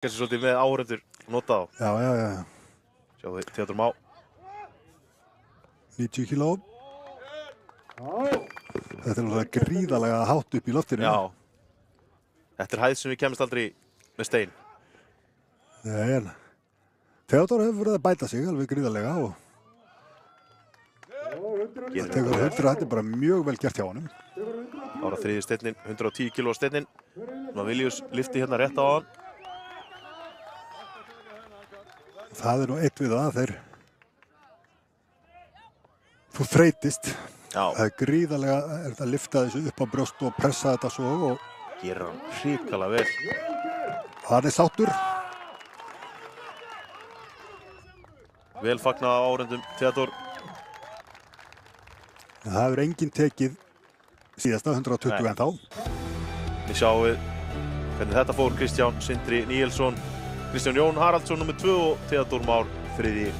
Kanski svolítið með áhorfendur nota á. Já. Sjáum við Theodór Má. 90 kíló. Þetta er náttúrulega gríðarlega hátt upp í loftinu. Já. Þetta er hæð sem við kemst aldrei með stein. Nei, en Theodór hefur verið að bæta sig alveg gríðarlega og þetta er bara mjög vel gert hjá honum. Ára þriði steinnin, 110 kíló steinnin. Nú Viljus lyfti hérna rétt á hann. Það er nú eitt við það, þú þreytist. Já. Það er gríðarlega að lyfta þessu upp á brjóst og pressa þetta svo og gerir hann hrikalega vel. Hann er sáttur. Vel fagnað af áhorfendum Theodór. Það hefur enginn tekið síðasta 120 en þá. Við sjáum við hvernig þetta fór. Kristján Sindri Níelsson, Kristján Jón Haraldsson nr. 2 og Theodór Már 3.